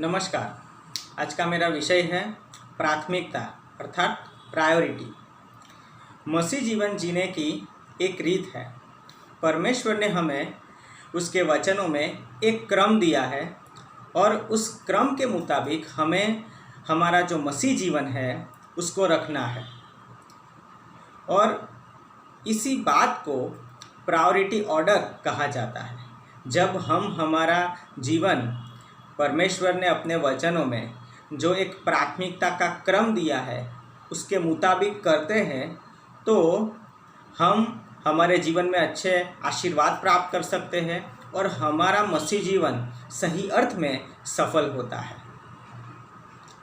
नमस्कार। आज का मेरा विषय है प्राथमिकता अर्थात प्रायोरिटी। मसीह जीवन जीने की एक रीत है। परमेश्वर ने हमें उसके वचनों में एक क्रम दिया है और उस क्रम के मुताबिक हमें हमारा जो मसीह जीवन है उसको रखना है। और इसी बात को प्रायोरिटी ऑर्डर कहा जाता है। जब हम हमारा जीवन परमेश्वर ने अपने वचनों में जो एक प्राथमिकता का क्रम दिया है उसके मुताबिक करते हैं तो हम हमारे जीवन में अच्छे आशीर्वाद प्राप्त कर सकते हैं और हमारा मसीह जीवन सही अर्थ में सफल होता है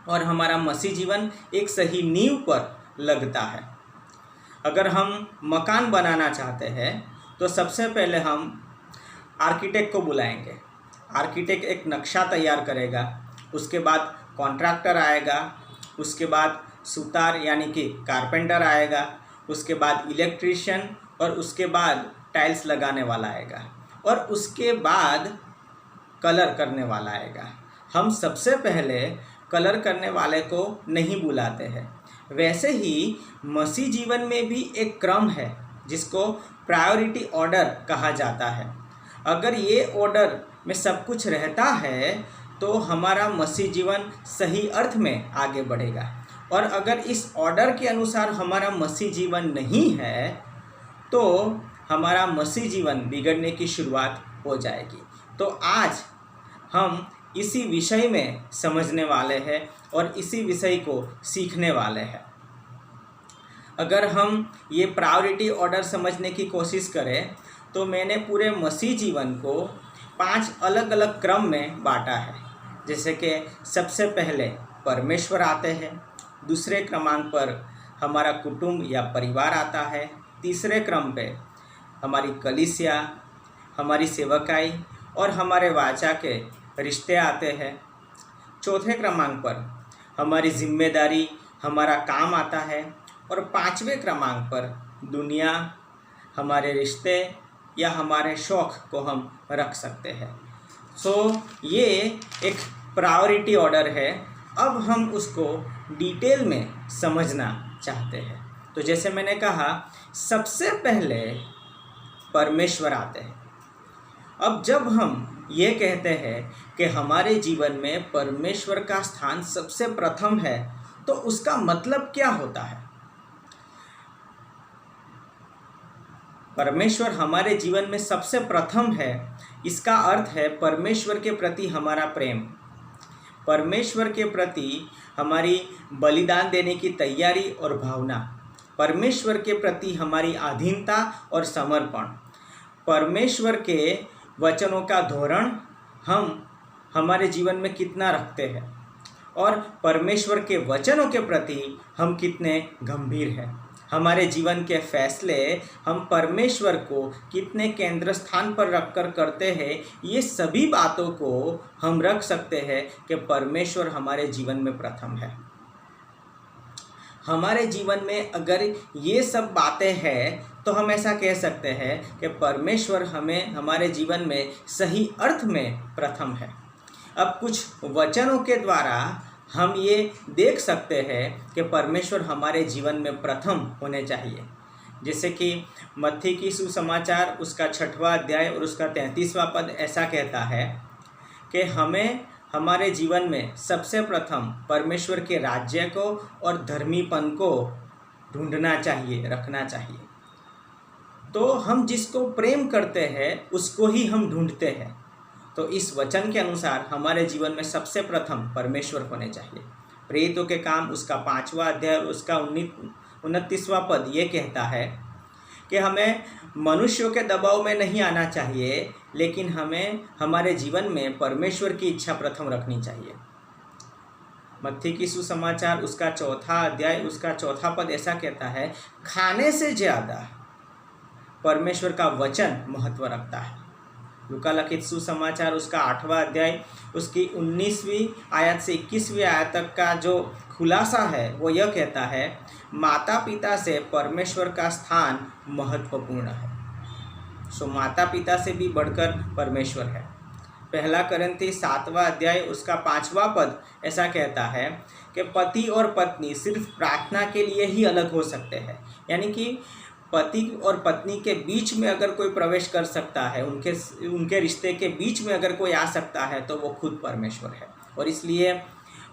और हमारा मसीह जीवन एक सही नींव पर लगता है। अगर हम मकान बनाना चाहते हैं तो सबसे पहले हम आर्किटेक्ट को बुलाएंगे। आर्किटेक्ट एक नक्शा तैयार करेगा, उसके बाद कॉन्ट्रैक्टर आएगा, उसके बाद सुतार यानी कि कारपेंटर आएगा, उसके बाद इलेक्ट्रीशियन और उसके बाद टाइल्स लगाने वाला आएगा और उसके बाद कलर करने वाला आएगा। हम सबसे पहले कलर करने वाले को नहीं बुलाते हैं। वैसे ही मसीह जीवन में भी एक क्रम है जिसको प्रायोरिटी ऑर्डर कहा जाता है। अगर ये ऑर्डर में सब कुछ रहता है तो हमारा मसीह जीवन सही अर्थ में आगे बढ़ेगा और अगर इस ऑर्डर के अनुसार हमारा मसीह जीवन नहीं है तो हमारा मसीह जीवन बिगड़ने की शुरुआत हो जाएगी। तो आज हम इसी विषय में समझने वाले हैं और इसी विषय को सीखने वाले हैं। अगर हम ये प्रायोरिटी ऑर्डर समझने की कोशिश करें तो मैंने पूरे मसीह जीवन को 5 अलग अलग क्रम में बांटा है। जैसे कि सबसे पहले परमेश्वर आते हैं, दूसरे क्रमांक पर हमारा कुटुंब या परिवार आता है, तीसरे क्रम पे हमारी कलीसिया, हमारी सेवकाई और हमारे वाचा के रिश्ते आते हैं, चौथे क्रमांक पर हमारी जिम्मेदारी, हमारा काम आता है और पांचवें क्रमांक पर दुनिया, हमारे रिश्ते या हमारे शौक़ को हम रख सकते हैं। ये एक प्रायोरिटी ऑर्डर है। अब हम उसको डिटेल में समझना चाहते हैं। तो जैसे मैंने कहा सबसे पहले परमेश्वर आते हैं। अब जब हम ये कहते हैं कि हमारे जीवन में परमेश्वर का स्थान सबसे प्रथम है तो उसका मतलब क्या होता है? परमेश्वर हमारे जीवन में सबसे प्रथम है, इसका अर्थ है परमेश्वर के प्रति हमारा प्रेम, परमेश्वर के प्रति हमारी बलिदान देने की तैयारी और भावना, परमेश्वर के प्रति हमारी अधीनता और समर्पण, परमेश्वर के वचनों का धोरण हम हमारे जीवन में कितना रखते हैं और परमेश्वर के वचनों के प्रति हम कितने गंभीर हैं। हमारे जीवन के फैसले हम परमेश्वर को कितने केंद्र स्थान पर रखकर करते हैं, ये सभी बातों को हम रख सकते हैं कि परमेश्वर हमारे जीवन में प्रथम है। हमारे जीवन में अगर ये सब बातें हैं तो हम ऐसा कह सकते हैं कि परमेश्वर हमें हमारे जीवन में सही अर्थ में प्रथम है। अब कुछ वचनों के द्वारा हम ये देख सकते हैं कि परमेश्वर हमारे जीवन में प्रथम होने चाहिए। जैसे कि मत्ती की सुसमाचार उसका 6वां अध्याय और उसका 33वां पद ऐसा कहता है कि हमें हमारे जीवन में सबसे प्रथम परमेश्वर के राज्य को और धर्मीपन को ढूंढना चाहिए, रखना चाहिए। तो हम जिसको प्रेम करते हैं उसको ही हम ढूंढते हैं। तो इस वचन के अनुसार हमारे जीवन में सबसे प्रथम परमेश्वर होने चाहिए। प्रेरितों के काम उसका 5वां अध्याय और उसका 29वां पद ये कहता है कि हमें मनुष्यों के दबाव में नहीं आना चाहिए, लेकिन हमें हमारे जीवन में परमेश्वर की इच्छा प्रथम रखनी चाहिए। मत्ती की सुसमाचार उसका 4वां अध्याय उसका 4वां पद ऐसा कहता है, खाने से ज़्यादा परमेश्वर का वचन महत्व रखता है। लूका लिखित सुसमाचार उसका 8वां अध्याय उसकी 19वीं आयत से 21वीं आयत तक का जो खुलासा है वो यह कहता है, माता पिता से परमेश्वर का स्थान महत्वपूर्ण है। माता पिता से भी बढ़कर परमेश्वर है। पहला करंती 7वां अध्याय उसका 5वां पद ऐसा कहता है कि पति और पत्नी सिर्फ प्रार्थना के लिए ही अलग हो सकते हैं। यानी कि पति और पत्नी के बीच में अगर कोई प्रवेश कर सकता है, उनके रिश्ते के बीच में अगर कोई आ सकता है तो वो खुद परमेश्वर है। और इसलिए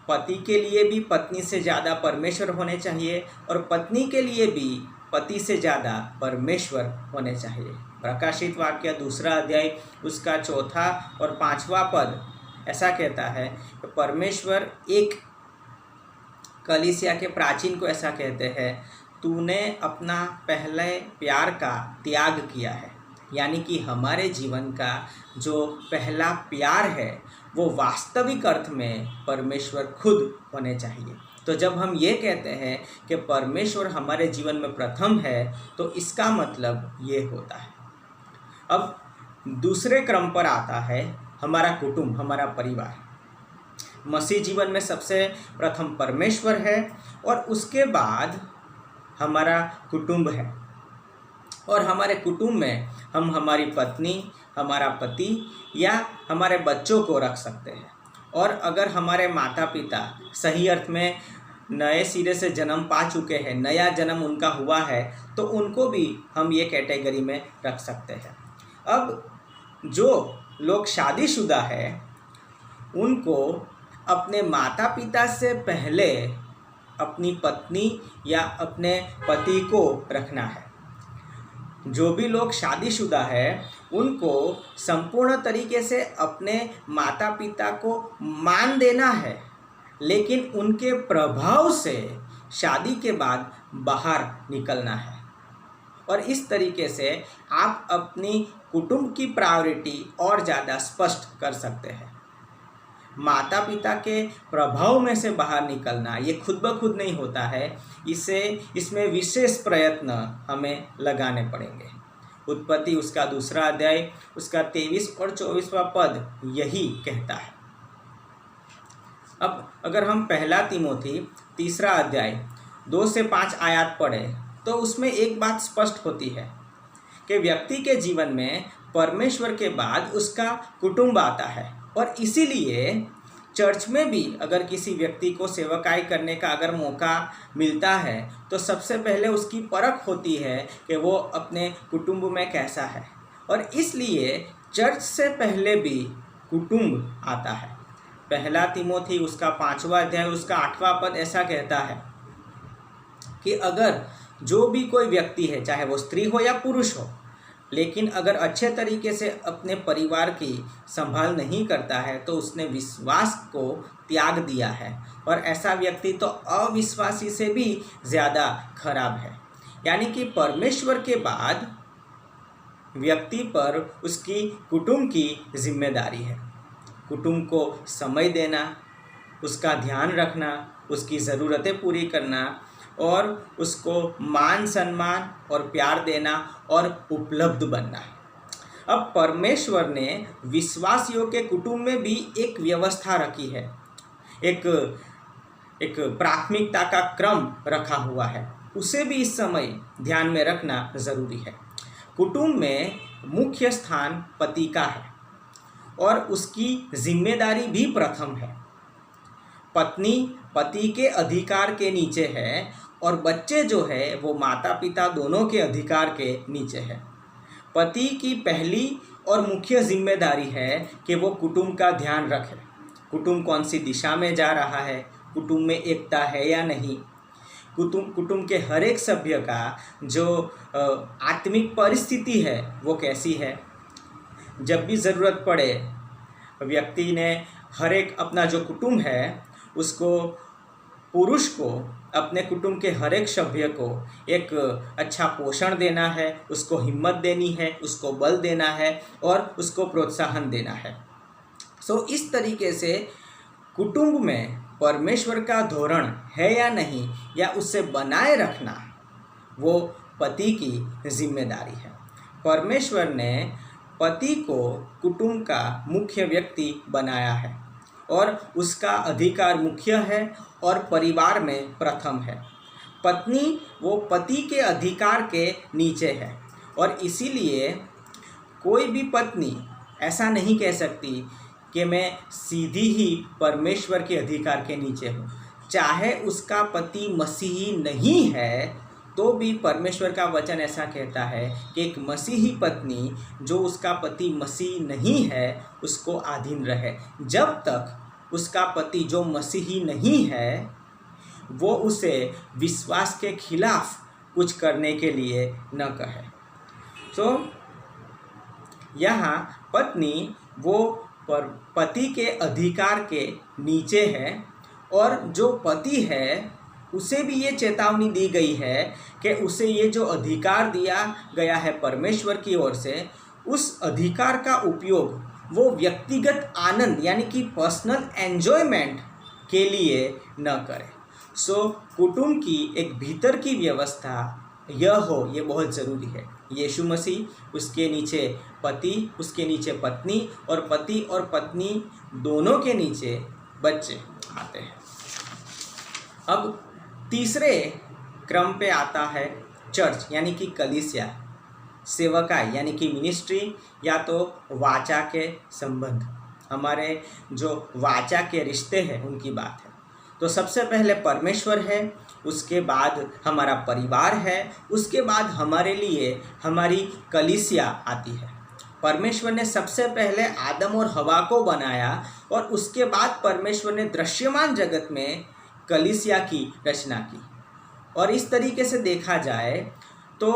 पति के लिए भी पत्नी से ज़्यादा परमेश्वर होने चाहिए और पत्नी के लिए भी पति से ज़्यादा परमेश्वर होने चाहिए। प्रकाशित वाक्य 2 अध्याय उसका 4 और 5वां पद ऐसा कहता है कि परमेश्वर एक कलीसिया के प्राचीन को ऐसा कहते हैं, तूने अपना पहले प्यार का त्याग किया है। यानी कि हमारे जीवन का जो पहला प्यार है वो वास्तविक अर्थ में परमेश्वर खुद होने चाहिए। तो जब हम ये कहते हैं कि परमेश्वर हमारे जीवन में प्रथम है तो इसका मतलब ये होता है। अब दूसरे क्रम पर आता है हमारा कुटुंब, हमारा परिवार। मसीह जीवन में सबसे प्रथम परमेश्वर है और उसके बाद हमारा कुटुंब है। और हमारे कुटुंब में हम हमारी पत्नी, हमारा पति या हमारे बच्चों को रख सकते हैं। और अगर हमारे माता पिता सही अर्थ में नए सिरे से जन्म पा चुके हैं, नया जन्म उनका हुआ है, तो उनको भी हम ये कैटेगरी में रख सकते हैं। अब जो लोग शादीशुदा है उनको अपने माता पिता से पहले अपनी पत्नी या अपने पति को रखना है। जो भी लोग शादीशुदा है उनको संपूर्ण तरीके से अपने माता पिता को मान देना है, लेकिन उनके प्रभाव से शादी के बाद बाहर निकलना है। और इस तरीके से आप अपनी कुटुंब की प्रायोरिटी और ज़्यादा स्पष्ट कर सकते हैं। माता पिता के प्रभाव में से बाहर निकलना ये खुद ब खुद नहीं होता है, इसमें विशेष प्रयत्न हमें लगाने पड़ेंगे। उत्पत्ति उसका 2 अध्याय उसका 23 और 24वां पद यही कहता है। अब अगर हम पहला तीमोथी 3 अध्याय 2 से 5 आयत पढ़े तो उसमें एक बात स्पष्ट होती है कि व्यक्ति के जीवन में परमेश्वर के बाद उसका कुटुंब आता है। और इसीलिए चर्च में भी अगर किसी व्यक्ति को सेवकाई करने का अगर मौका मिलता है तो सबसे पहले उसकी परख होती है कि वो अपने कुटुंब में कैसा है। और इसलिए चर्च से पहले भी कुटुंब आता है। पहला तीमोथी उसका 5वां अध्याय उसका 8वां पद ऐसा कहता है कि अगर जो भी कोई व्यक्ति है, चाहे वो स्त्री हो या पुरुष हो, लेकिन अगर अच्छे तरीके से अपने परिवार की संभाल नहीं करता है तो उसने विश्वास को त्याग दिया है। और ऐसा व्यक्ति तो अविश्वासी से भी ज़्यादा खराब है। यानी कि परमेश्वर के बाद व्यक्ति पर उसकी कुटुंब की जिम्मेदारी है। कुटुंब को समय देना, उसका ध्यान रखना, उसकी ज़रूरतें पूरी करना और उसको मान सम्मान और प्यार देना और उपलब्ध बनना। अब परमेश्वर ने विश्वासियों के कुटुंब में भी एक व्यवस्था रखी है, एक प्राथमिकता का क्रम रखा हुआ है। उसे भी इस समय ध्यान में रखना ज़रूरी है। कुटुंब में मुख्य स्थान पति का है और उसकी जिम्मेदारी भी प्रथम है। पत्नी पति के अधिकार के नीचे है और बच्चे जो है वो माता पिता दोनों के अधिकार के नीचे है। पति की पहली और मुख्य जिम्मेदारी है कि वो कुटुंब का ध्यान रखे। कुटुंब कौन सी दिशा में जा रहा है, कुटुंब में एकता है या नहीं, कुटुंब के हर एक सभ्य का जो आत्मिक परिस्थिति है वो कैसी है। जब भी ज़रूरत पड़े व्यक्ति ने हर एक अपना जो कुटुंब है उसको, पुरुष को अपने कुटुंब के हर एक सभ्य को एक अच्छा पोषण देना है, उसको हिम्मत देनी है, उसको बल देना है और उसको प्रोत्साहन देना है। इस तरीके से कुटुंब में परमेश्वर का धोरण है या नहीं या उसे बनाए रखना वो पति की जिम्मेदारी है। परमेश्वर ने पति को कुटुंब का मुख्य व्यक्ति बनाया है और उसका अधिकार मुख्य है और परिवार में प्रथम है। पत्नी वो पति के अधिकार के नीचे है और इसीलिए कोई भी पत्नी ऐसा नहीं कह सकती कि मैं सीधी ही परमेश्वर के अधिकार के नीचे हूँ। चाहे उसका पति मसीही नहीं है तो भी परमेश्वर का वचन ऐसा कहता है कि एक मसीही पत्नी जो उसका पति मसीही नहीं है उसको अधीन रहे, जब तक उसका पति जो मसीही नहीं है वो उसे विश्वास के खिलाफ कुछ करने के लिए न कहे। तो यहाँ पत्नी वो पति के अधिकार के नीचे है, और जो पति है उसे भी ये चेतावनी दी गई है कि उसे ये जो अधिकार दिया गया है परमेश्वर की ओर से, उस अधिकार का उपयोग वो व्यक्तिगत आनंद यानी कि पर्सनल एन्जॉयमेंट के लिए न करे। सो कुटुंब की एक भीतर की व्यवस्था यह हो, ये बहुत ज़रूरी है। यीशु मसीह, उसके नीचे पति, उसके नीचे पत्नी, और पति और पत्नी दोनों के नीचे बच्चे आते हैं। अब तीसरे क्रम पे आता है चर्च यानी कि कलीसिया, सेवकाई यानी कि मिनिस्ट्री या तो वाचा के संबंध, हमारे जो वाचा के रिश्ते हैं उनकी बात है। तो सबसे पहले परमेश्वर है, उसके बाद हमारा परिवार है, उसके बाद हमारे लिए हमारी कलीसिया आती है। परमेश्वर ने सबसे पहले आदम और हवा को बनाया और उसके बाद परमेश्वर ने दृश्यमान जगत में कलीसिया की रचना की। और इस तरीके से देखा जाए तो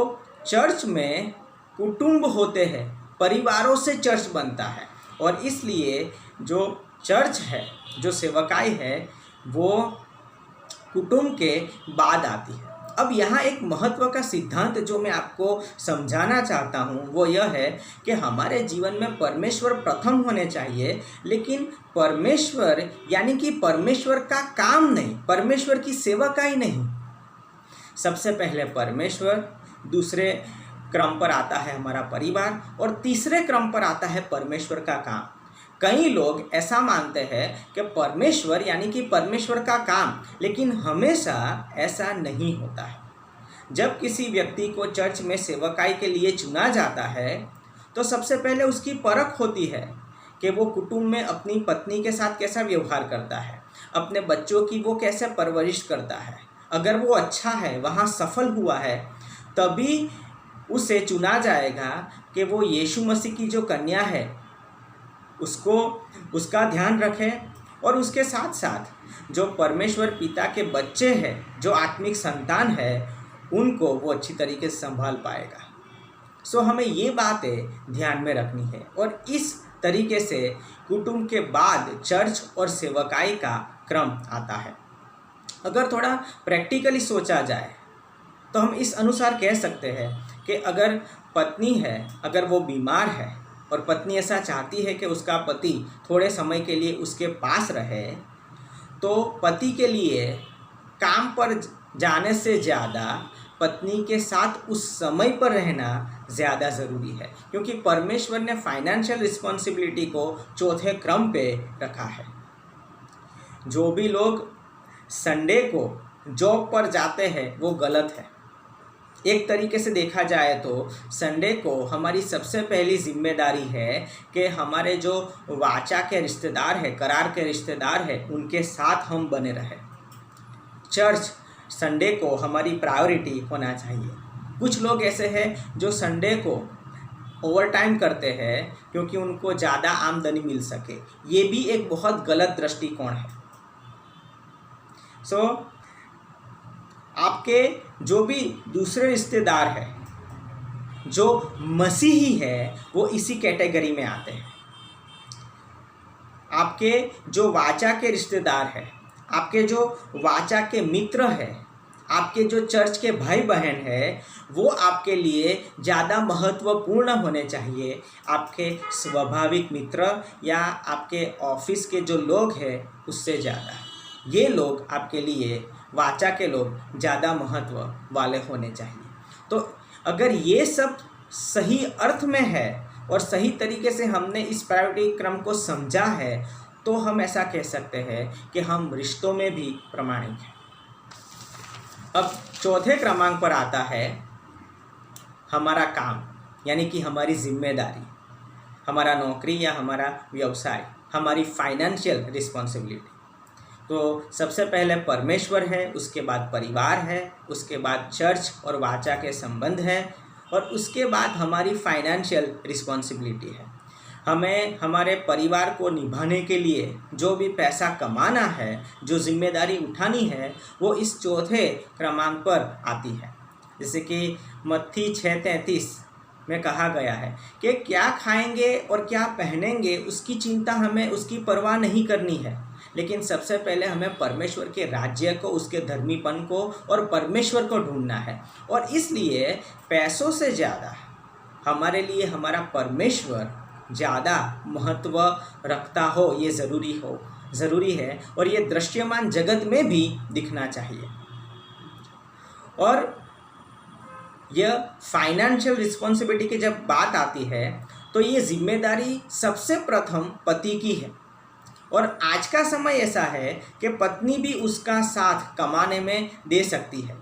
चर्च में कुटुंब होते हैं, परिवारों से चर्च बनता है, और इसलिए जो चर्च है, जो सेवकाई है, वो कुटुंब के बाद आती है। अब यहाँ एक महत्व का सिद्धांत जो मैं आपको समझाना चाहता हूँ वो यह है कि हमारे जीवन में परमेश्वर प्रथम होने चाहिए, लेकिन परमेश्वर यानी कि परमेश्वर का काम नहीं, परमेश्वर की सेवकाई नहीं। सबसे पहले परमेश्वर, दूसरे क्रम पर आता है हमारा परिवार, और तीसरे क्रम पर आता है परमेश्वर का काम। कई लोग ऐसा मानते हैं कि परमेश्वर यानी कि परमेश्वर का काम, लेकिन हमेशा ऐसा नहीं होता है। जब किसी व्यक्ति को चर्च में सेवकाई के लिए चुना जाता है तो सबसे पहले उसकी परख होती है कि वो कुटुंब में अपनी पत्नी के साथ कैसा व्यवहार करता है, अपने बच्चों की वो कैसे परवरिश करता है। अगर वो अच्छा है, वहाँ सफल हुआ है, तभी उसे चुना जाएगा कि वो यीशु मसीह की जो कन्या है उसको उसका ध्यान रखें, और उसके साथ साथ जो परमेश्वर पिता के बच्चे हैं, जो आत्मिक संतान है, उनको वो अच्छी तरीके से संभाल पाएगा। सो हमें ये बातें ध्यान में रखनी है, और इस तरीके से कुटुंब के बाद चर्च और सेवकाई का क्रम आता है। अगर थोड़ा प्रैक्टिकली सोचा जाए तो हम इस अनुसार कह सकते हैं कि अगर पत्नी है, अगर वो बीमार है और पत्नी ऐसा चाहती है कि उसका पति थोड़े समय के लिए उसके पास रहे, तो पति के लिए काम पर जाने से ज़्यादा पत्नी के साथ उस समय पर रहना ज़्यादा ज़रूरी है, क्योंकि परमेश्वर ने फाइनेंशियल रिस्पॉन्सिबिलिटी को चौथे क्रम पे रखा है। जो भी लोग संडे को जॉब पर जाते हैं वो गलत है। एक तरीके से देखा जाए तो संडे को हमारी सबसे पहली जिम्मेदारी है कि हमारे जो वाचा के रिश्तेदार हैं, करार के रिश्तेदार हैं, उनके साथ हम बने रहें। चर्च संडे को हमारी प्रायोरिटी होना चाहिए। कुछ लोग ऐसे हैं जो संडे को ओवर टाइम करते हैं क्योंकि उनको ज़्यादा आमदनी मिल सके। ये भी एक बहुत गलत दृष्टिकोण है। सो आपके जो भी दूसरे रिश्तेदार हैं जो मसीही है वो इसी कैटेगरी में आते हैं। आपके जो वाचा के रिश्तेदार हैं, आपके जो वाचा के मित्र हैं, आपके जो चर्च के भाई बहन हैं, वो आपके लिए ज़्यादा महत्वपूर्ण होने चाहिए आपके स्वाभाविक मित्र या आपके ऑफिस के जो लोग हैं उससे ज़्यादा। ये लोग आपके लिए, वाचा के लोग, ज़्यादा महत्व वाले होने चाहिए। तो अगर ये सब सही अर्थ में है और सही तरीके से हमने इस प्रायोरिटी क्रम को समझा है तो हम ऐसा कह सकते हैं कि हम रिश्तों में भी प्रामाणिक हैं। अब चौथे क्रमांक पर आता है हमारा काम, यानी कि हमारी जिम्मेदारी, हमारा नौकरी या हमारा व्यवसाय। हमारी फाइनेंशियल रिस्पॉन्सिबिलिटी। तो सबसे पहले परमेश्वर है, उसके बाद परिवार है, उसके बाद चर्च और वाचा के संबंध है, और उसके बाद हमारी फाइनेंशियल रिस्पॉन्सिबिलिटी है। हमें हमारे परिवार को निभाने के लिए जो भी पैसा कमाना है, जो जिम्मेदारी उठानी है, वो इस चौथे क्रमांक पर आती है। जैसे कि मत्ती 6:33 में कहा गया है कि क्या खाएंगे और क्या पहनेंगे उसकी चिंता हमें, उसकी परवाह नहीं करनी है, लेकिन सबसे पहले हमें परमेश्वर के राज्य को, उसके धर्मीपन को और परमेश्वर को ढूंढना है। और इसलिए पैसों से ज़्यादा हमारे लिए हमारा परमेश्वर ज़्यादा महत्व रखता हो, ये ज़रूरी है, और ये दृश्यमान जगत में भी दिखना चाहिए। और यह फाइनेंशियल रिस्पॉन्सिबिलिटी की जब बात आती है तो ये जिम्मेदारी सबसे प्रथम पति की है। और आज का समय ऐसा है कि पत्नी भी उसका साथ कमाने में दे सकती है,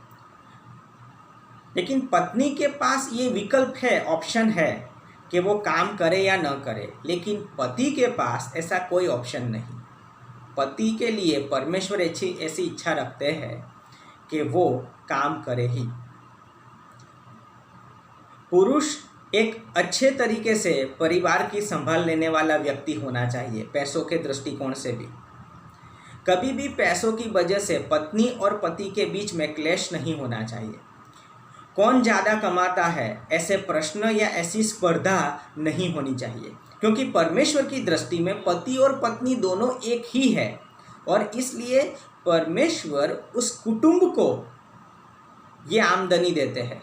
लेकिन पत्नी के पास ये विकल्प है, ऑप्शन है कि वो काम करे या न करे, लेकिन पति के पास ऐसा कोई ऑप्शन नहीं। पति के लिए परमेश्वर ऐसी इच्छा रखते हैं कि वो काम करे ही। पुरुष एक अच्छे तरीके से परिवार की संभाल लेने वाला व्यक्ति होना चाहिए, पैसों के दृष्टिकोण से भी। कभी भी पैसों की वजह से पत्नी और पति के बीच में क्लेश नहीं होना चाहिए। कौन ज़्यादा कमाता है ऐसे प्रश्न या ऐसी स्पर्धा नहीं होनी चाहिए, क्योंकि परमेश्वर की दृष्टि में पति और पत्नी दोनों एक ही है, और इसलिए परमेश्वर उस कुटुंब को ये आमदनी देते हैं।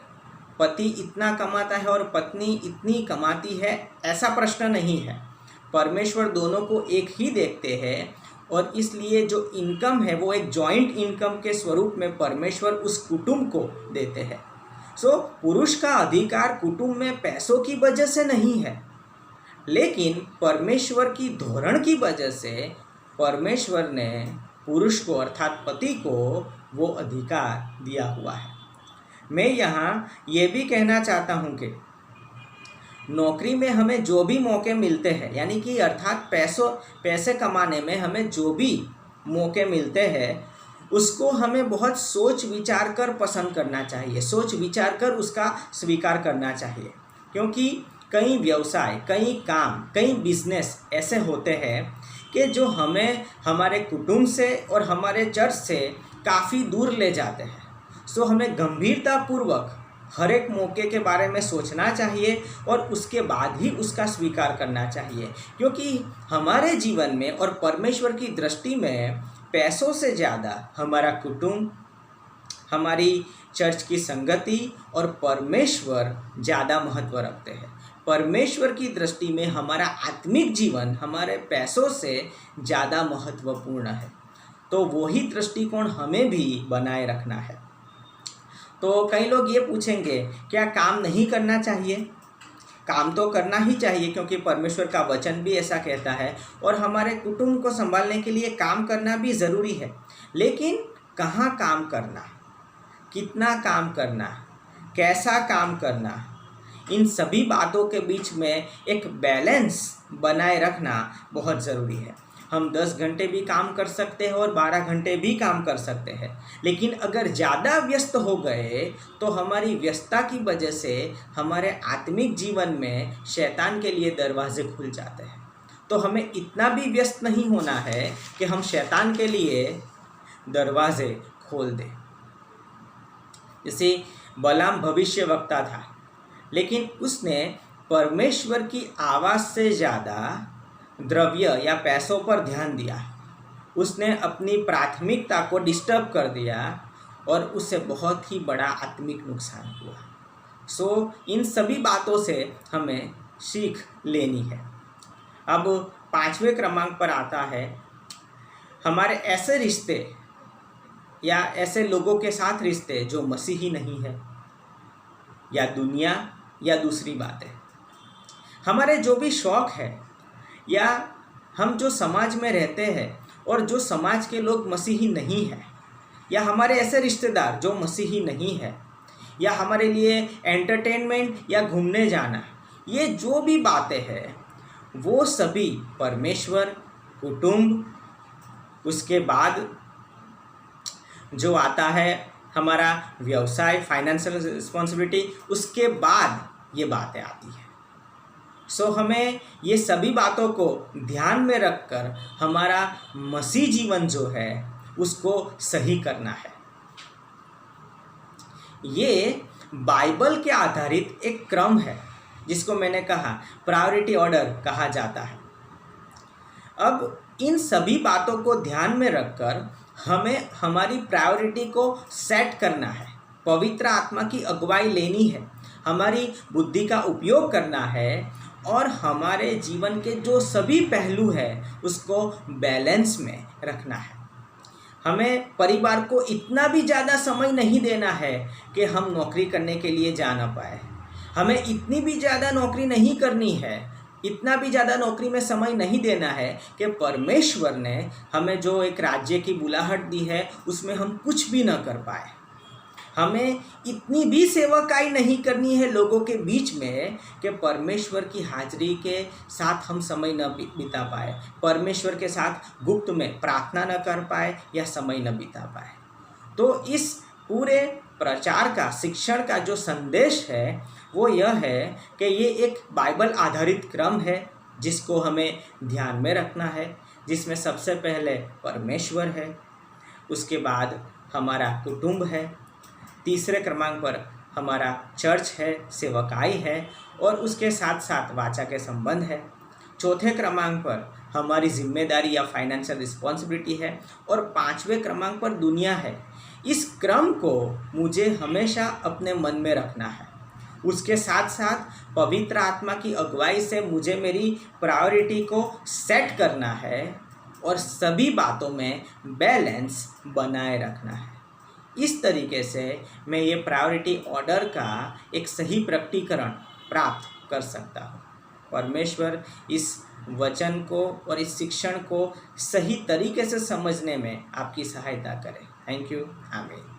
पति इतना कमाता है और पत्नी इतनी कमाती है, ऐसा प्रश्न नहीं है। परमेश्वर दोनों को एक ही देखते हैं, और इसलिए जो इनकम है वो एक जॉइंट इनकम के स्वरूप में परमेश्वर उस कुटुंब को देते हैं। सो पुरुष का अधिकार कुटुंब में पैसों की वजह से नहीं है, लेकिन परमेश्वर की धोरण की वजह से परमेश्वर ने पुरुष को अर्थात पति को वो अधिकार दिया हुआ है। मैं यहाँ ये भी कहना चाहता हूँ कि नौकरी में हमें जो भी मौके मिलते हैं, यानी कि अर्थात पैसे कमाने में हमें जो भी मौके मिलते हैं, उसको हमें बहुत सोच विचार कर पसंद करना चाहिए, सोच विचार कर उसका स्वीकार करना चाहिए। क्योंकि कई व्यवसाय, कई काम, कई बिजनेस ऐसे होते हैं कि जो हमें हमारे कुटुंब से और हमारे चर्च से काफ़ी दूर ले जाते हैं। सो हमें गंभीरतापूर्वक हर एक मौके के बारे में सोचना चाहिए और उसके बाद ही उसका स्वीकार करना चाहिए, क्योंकि हमारे जीवन में और परमेश्वर की दृष्टि में पैसों से ज़्यादा हमारा कुटुंब, हमारी चर्च की संगति और परमेश्वर ज़्यादा महत्व रखते हैं। परमेश्वर की दृष्टि में हमारा आत्मिक जीवन हमारे पैसों से ज़्यादा महत्वपूर्ण है। तो वही दृष्टिकोण हमें भी बनाए रखना है। तो कई लोग ये पूछेंगे, क्या काम नहीं करना चाहिए? काम तो करना ही चाहिए, क्योंकि परमेश्वर का वचन भी ऐसा कहता है, और हमारे कुटुंब को संभालने के लिए काम करना भी ज़रूरी है। लेकिन कहाँ काम करना, कितना काम करना, कैसा काम करना, इन सभी बातों के बीच में एक बैलेंस बनाए रखना बहुत ज़रूरी है। हम 10 घंटे भी काम कर सकते हैं और 12 घंटे भी काम कर सकते हैं, लेकिन अगर ज़्यादा व्यस्त हो गए तो हमारी व्यस्तता की वजह से हमारे आत्मिक जीवन में शैतान के लिए दरवाजे खुल जाते हैं। तो हमें इतना भी व्यस्त नहीं होना है कि हम शैतान के लिए दरवाजे खोल दें। जैसे बलाम भविष्यवक्ता था, लेकिन उसने परमेश्वर की आवाज़ से ज़्यादा द्रव्य या पैसों पर ध्यान दिया। उसने अपनी प्राथमिकता को डिस्टर्ब कर दिया और उससे बहुत ही बड़ा आत्मिक नुकसान हुआ। सो इन सभी बातों से हमें सीख लेनी है। अब 5वें क्रमांक पर आता है, हमारे ऐसे रिश्ते या ऐसे लोगों के साथ रिश्ते जो मसीही नहीं है, या दुनिया या दूसरी बातें। हमारे जो भी शौक़ है, या हम जो समाज में रहते हैं और जो समाज के लोग मसीही नहीं हैं, या हमारे ऐसे रिश्तेदार जो मसीही नहीं है, या हमारे लिए एंटरटेनमेंट या घूमने जाना, ये जो भी बातें हैं वो सभी परमेश्वर कुटुंब, उसके बाद जो आता है हमारा व्यवसाय, फाइनेंशियल रिस्पॉन्सिबिलिटी, उसके बाद ये बातें आती हैं। सो हमें ये सभी बातों को ध्यान में रखकर हमारा मसीह जीवन जो है उसको सही करना है। ये बाइबल के आधारित एक क्रम है जिसको मैंने कहा प्रायोरिटी ऑर्डर कहा जाता है। अब इन सभी बातों को ध्यान में रखकर हमें हमारी प्रायोरिटी को सेट करना है, पवित्र आत्मा की अगुवाई लेनी है, हमारी बुद्धि का उपयोग करना है और हमारे जीवन के जो सभी पहलू है उसको बैलेंस में रखना है। हमें परिवार को इतना भी ज़्यादा समय नहीं देना है कि हम नौकरी करने के लिए जा ना पाए, हमें इतनी भी ज़्यादा नौकरी नहीं करनी है, इतना भी ज़्यादा नौकरी में समय नहीं देना है कि परमेश्वर ने हमें जो एक राज्य की बुलाहट दी है उसमें हम कुछ भी ना कर पाए। हमें इतनी भी सेवकाई नहीं करनी है लोगों के बीच में कि परमेश्वर की हाजिरी के साथ हम समय न बिता पाए, परमेश्वर के साथ गुप्त में प्रार्थना न कर पाए या समय न बिता पाए। तो इस पूरे प्रचार का, शिक्षण का जो संदेश है वो यह है कि ये एक बाइबल आधारित क्रम है जिसको हमें ध्यान में रखना है, जिसमें सबसे पहले परमेश्वर है, उसके बाद हमारा कुटुंब है, तीसरे क्रमांक पर हमारा चर्च है, सेवकाई है और उसके साथ साथ वाचा के संबंध है, चौथे क्रमांक पर हमारी जिम्मेदारी या फाइनेंशियल रिस्पॉन्सिबिलिटी है और पांचवें क्रमांक पर दुनिया है। इस क्रम को मुझे हमेशा अपने मन में रखना है। उसके साथ साथ पवित्र आत्मा की अगुवाई से मुझे मेरी प्रायोरिटी को सेट करना है और सभी बातों में बैलेंस बनाए रखना है। इस तरीके से मैं ये प्रायोरिटी ऑर्डर का एक सही प्रकटीकरण प्राप्त कर सकता हूँ। परमेश्वर इस वचन को और इस शिक्षण को सही तरीके से समझने में आपकी सहायता करे। Thank you. आमीन।